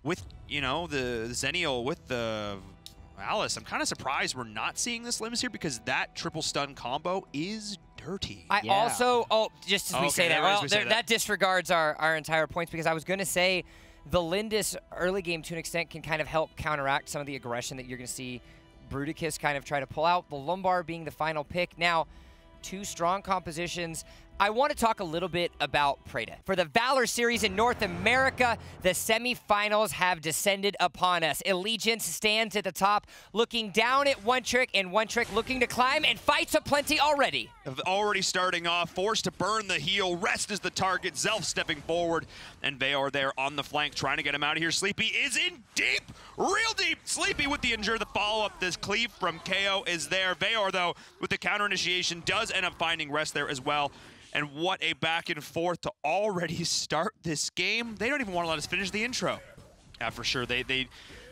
with, you know, the Zennial, with the Alice, I'm kind of surprised we're not seeing this Limbs here because that triple stun combo is dirty. I also, just as we say that, well, that disregards our entire points, because I was going to say the Lindis early game to an extent can kind of help counteract some of the aggression that you're going to see Bruticus kind of try to pull out. The Lumbar being the final pick. Now, 2 strong compositions. I want to talk a little bit about Preda. For the Valor series in North America, the semifinals have descended upon us. Allegiance stands at the top, looking down at One Trick, and One Trick looking to climb, and fights aplenty already. Already starting off, forced to burn the heel. Rest is the target. Zelf stepping forward, and Valor there on the flank, trying to get him out of here. Sleepy is in deep, real deep. Sleepy with the injure. The follow-up, this cleave from KO is there. Valor, though, with the counter initiation, does end up finding Rest there as well. And what a back and forth to already start this game. They don't even want to let us finish the intro. Yeah, for sure. They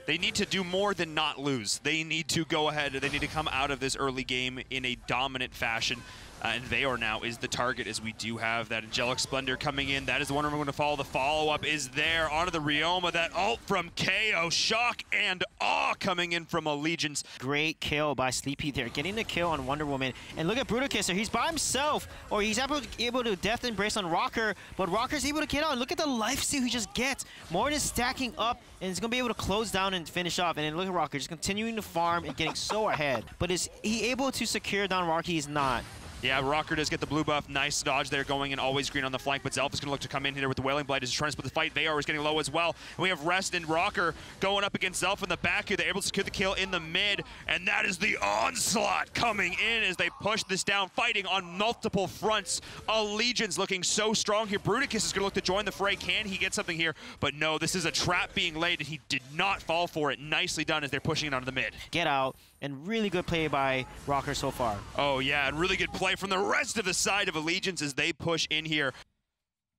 need to do more than not lose. They need to go ahead. They need to come out of this early game in a dominant fashion. And Valor now is the target, as we do have that Angelic Splendor coming in. That is the one we're going to follow. The follow-up is there onto the Ryoma. That ult from KO. Shock and awe coming in from Allegiance. Great kill by Sleepy there, getting the kill on Wonder Woman. And look at Bruticus. He's by himself, or he's able to Death Embrace on Rocker, but Rocker's able to get on. Look at the lifesteal he just gets. Morton is stacking up, and he's going to be able to close down and finish off. And then look at Rocker, just continuing to farm and getting so ahead. But is he able to secure down Rocky? He's not. Yeah, Rocker does get the blue buff. Nice dodge there, going in, always green on the flank, but Zelf is going to look to come in here with the Wailing Blade as he's trying to split the fight. Valor is getting low as well. And we have Rest and Rocker going up against Zelf in the back here. They're able to secure the kill in the mid, and that is the onslaught coming in as they push this down, fighting on multiple fronts. Allegiance looking so strong here. Bruticus is going to look to join the fray. Can he get something here? But no, this is a trap being laid, and he did not fall for it. Nicely done as they're pushing it onto the mid. Get out. And really good play by Rocker so far. Oh, yeah, and really good play from the rest of the side of Allegiance as they push in here.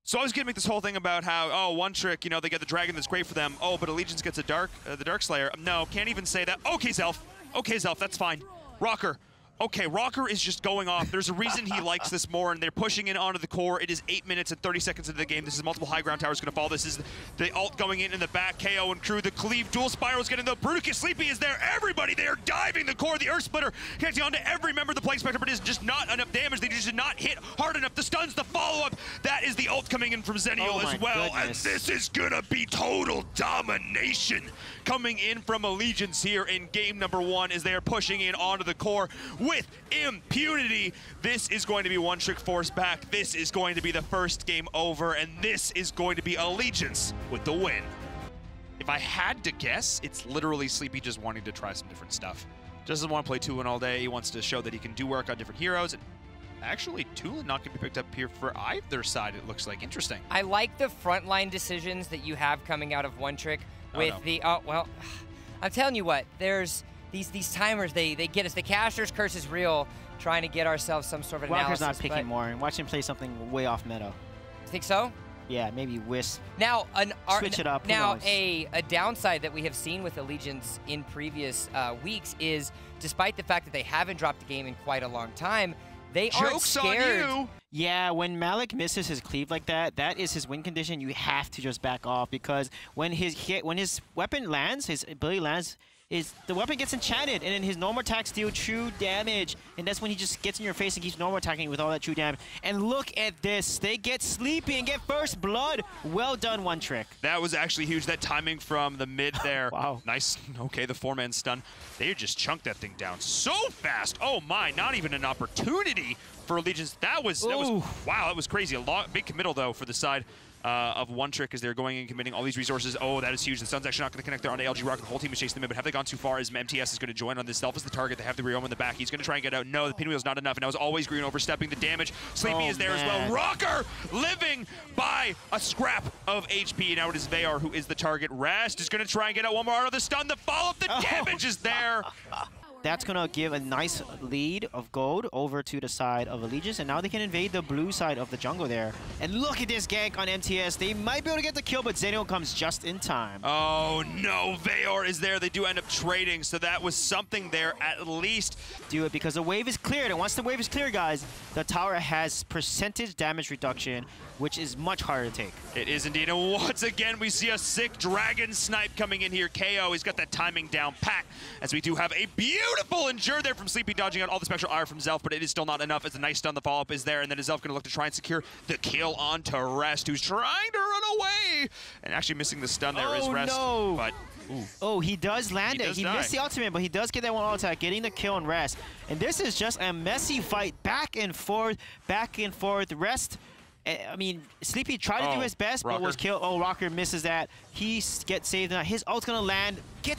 So I was going to make this whole thing about how, oh, One Trick, you know, they get the Dragon, that's great for them. Oh, but Allegiance gets a the Dark Slayer. No, can't even say that. Okay, Zelf. Okay, Zelf, that's fine. Rocker. Okay, Rocker is just going off. There's a reason he likes this more, and they're pushing in onto the core. It is 8 minutes and 30 seconds into the game. This is multiple high ground towers going to fall. This is the ult going in the back. KO and crew. The cleave dual spirals getting the Bruticus. Sleepy is there. Everybody, they are diving the core. The Earth Splitter connecting onto every member of the Plague Spectre, but it is just not enough damage. They just did not hit hard enough. The stuns, the follow-up. That is the ult coming in from Zennial as well. Goodness. And this is going to be total domination coming in from Allegiance here in game number 1 as they are pushing in onto the core with impunity. This is going to be One Trick Force back. This is going to be the first game over, and this is going to be Allegiance with the win. If I had to guess, it's literally Sleepy just wanting to try some different stuff. Doesn't want to play Tulin all day. He wants to show that he can do work on different heroes. And actually, Tulin not going to be picked up here for either side, it looks like. Interesting. I like the frontline decisions that you have coming out of One Trick with well, I'm telling you what, there's these timers, they get us. The Caster's Curse is real, trying to get ourselves some sort of analysis. Walker's not picking more, and watch him play something way off meta. You think so? Yeah, maybe Wisp. Now, switch it up. Now, a downside that we have seen with Allegiance in previous weeks is, despite the fact that they haven't dropped a game in quite a long time, they aren't scared. On you. Yeah, when Malik misses his cleave like that, that is his win condition. You have to just back off, because when his weapon lands, his ability lands, the weapon gets enchanted, and then his normal attacks deal true damage, and that's when he just gets in your face and keeps normal attacking with all that true damage. And look at this, they get Sleepy and get first blood. Well done, One Trick. That was actually huge, that timing from the mid there. Wow. Nice, okay, the 4-man stun. They just chunked that thing down so fast. Oh my, not even an opportunity for Allegiance. That was wow, that was crazy. A big committal though for the side of One Trick as they're going and committing all these resources. Oh, that is huge. The Sun's actually not going to connect there on LG Rock. The whole team is chasing them in, but have they gone too far as MTS is going to join on this? Self is the target. They have the Ryoma in the back. He's going to try and get out. No, the pinwheel's not enough, and that was always green overstepping the damage. Sleepy is there as well. Rocker living by a scrap of HP. Now it is Valor who is the target. Rest is going to try and get out one more out of the stun. The follow-up, the damage is there. that's going to give a nice lead of gold over to the side of Allegiance, and now they can invade the blue side of the jungle there. And look at this gank on MTS. They might be able to get the kill, but Zenio comes just in time. Oh no, Valor is there. They do end up trading, so that was something there at least. Do it because the wave is cleared, and once the wave is clear, guys, the tower has percentage damage reduction, which is much harder to take. It is indeed, and once again, we see a sick dragon snipe coming in here. KO, he's got that timing down pat, as we do have a beautiful endure there from Sleepy, dodging out all the spectral ire from Zelf, but it is still not enough. It's a nice stun. The follow-up is there, and then is Zelf going to look to try and secure the kill onto Rest, who's trying to run away, and actually missing the stun there is Rest. No. But ooh. Oh, he does land it. He missed the ultimate, but he does get that one attack, getting the kill and Rest. And this is just a messy fight, back and forth, back and forth. Rest, I mean, Sleepy tried to do his best, but was killed. Oh, Rocker misses that. He gets saved. Now his ult's going to land, get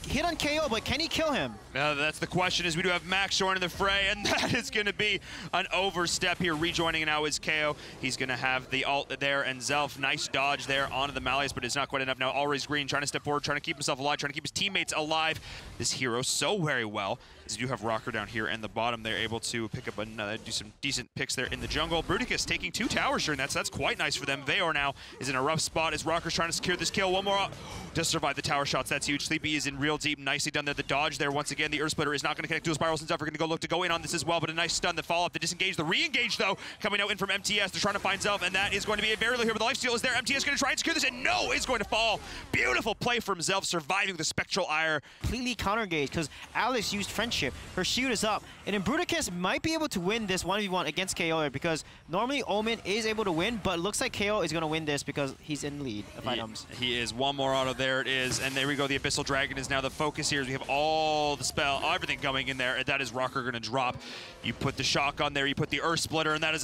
hit on KO, but can he kill him? That's the question, is we do have Max joining the fray, and that is going to be an overstep here. Rejoining now is KO. He's going to have the ult there, and Zelf, nice dodge there onto the Malleus, but it's not quite enough. Now Always Green trying to step forward, trying to keep himself alive, trying to keep his teammates alive. This hero so very well. As you do have Rocker down here in the bottom, they're able to pick up another, do some decent picks there in the jungle. Bruticus taking 2 towers during that, so that's quite nice for them. Valor now is in a rough spot as Rocker's trying to secure this kill. One more, does survive the tower shots, that's huge. Sleepy is in real deep, nicely done there. The dodge there once again. The Earth Splitter is not going to connect to a spirals, and Zelf are going to look to go in on this as well, but a nice stun. The follow-up, the disengage, the re-engage though, coming out in from MTS. They're trying to find Zelf, and that is going to be a very low here, but the lifesteal is there. MTS going to try and secure this, and no, it's going to fall. Beautiful play from Zelf, surviving the spectral ire. Completely counter-engaged, because Alice used friendship. Her shield is up, and then Bruticus might be able to win this 1v1 against KO here, because normally Omen is able to win, but it looks like KO is going to win this because he's in lead of items. He is. One more auto, there it is, and there we go. The Abyssal Dragon is now the focus here, as we have all the spell, everything going in there, and that is Rocker going to drop. You put the shotgun there, you put the Earth Splitter, and that is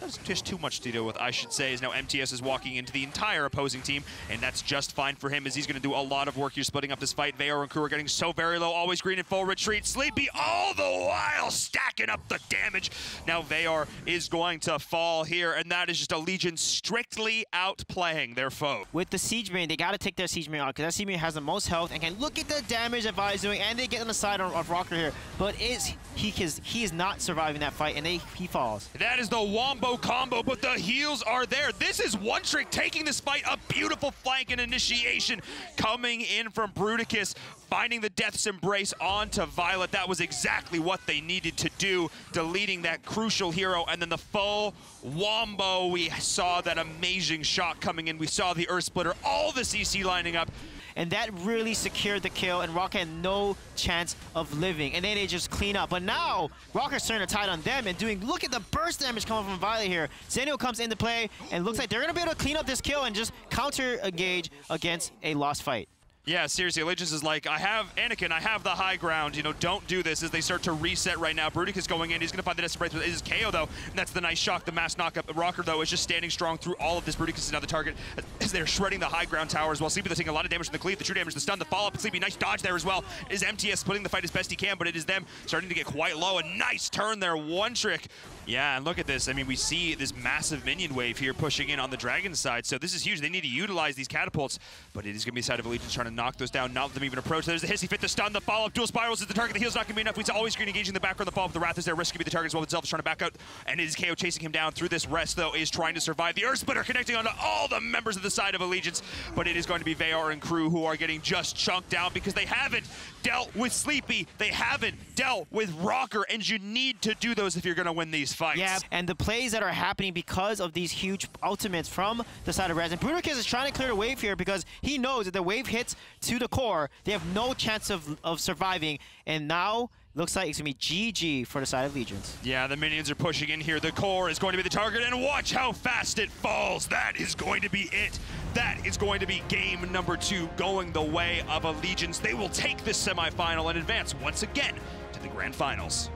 that's just too much to deal with, I should say, as now MTS is walking into the entire opposing team, and that's just fine for him, as he's going to do a lot of work here splitting up this fight. Valor and crew are getting so very low, Always Green in full retreat. Sleepy all the while stacking up the damage. Now Valor is going to fall here, and that is just a Legion strictly outplaying their foe. With the Siege Main, they got to take their Siege Main out, because that Siege Main has the most health, and can look at the damage that Vi is doing, and they get on the side of Rocker here, but he is not surviving that fight, and he falls. That is the Wombo combo, but the heals are there. This is One Trick taking this fight. A beautiful flank and initiation coming in from Bruticus, finding the Death's Embrace onto Violet. That was exactly what they needed to do, deleting that crucial hero, and then the full Wombo. We saw that amazing shot coming in. We saw the Earth Splitter, all the CC lining up. And that really secured the kill, and Rocker had no chance of living. And then they just clean up. But now, Rocker's turning the tide on them and doing, look at the burst damage coming from Violet here. Zenio comes into play, and looks like they're going to be able to clean up this kill and just counter-engage against a lost fight. Yeah, seriously, Allegiance is like, Anakin, I have the high ground, you know, don't do this, as they start to reset right now. Bruticus going in, he's going to find the Desperate Breath, it is KO though, and that's the nice shock, the mass knockup. Rocker though is just standing strong through all of this. Bruticus is now the target, as they're shredding the high ground towers, while Sleepy, they're taking a lot of damage from the cleave, the true damage, the stun, the follow-up. Sleepy, nice dodge there as well. It is MTS splitting the fight as best he can, but it is them starting to get quite low. A nice turn there, One Trick. Yeah, and look at this. I mean, we see this massive minion wave here pushing in on the Dragon side, so this is huge. They need to utilize these catapults, but it is going to be the side of Allegiance trying to knock those down, not let them even approach. There's the Hissy Fit, the stun, the follow-up, dual spirals is the target. The heal's not going to be enough. We saw Always Green engaging the background, the follow-up, the Wrath is there. Risk could be the target as well, but Zelf is trying to back out, and it is KO chasing him down through this. Rest, though, is trying to survive. The Earth Splitter connecting onto all the members of the side of Allegiance, but it is going to be Valor and crew who are getting just chunked down because they haven't dealt with Sleepy. They haven't dealt with Rocker, and you need to do those if you're going to win these fights. Yeah, and the plays that are happening because of these huge ultimates from the side of Rez. And Bruticus is trying to clear the wave here because he knows that the wave hits to the core, they have no chance of surviving. And now, looks like it's going to be GG for the side of Legions. Yeah, the minions are pushing in here. The core is going to be the target, and watch how fast it falls. That is going to be it. That is going to be game number 2 going the way of Allegiance. They will take this semifinal and advance once again to the Grand Finals.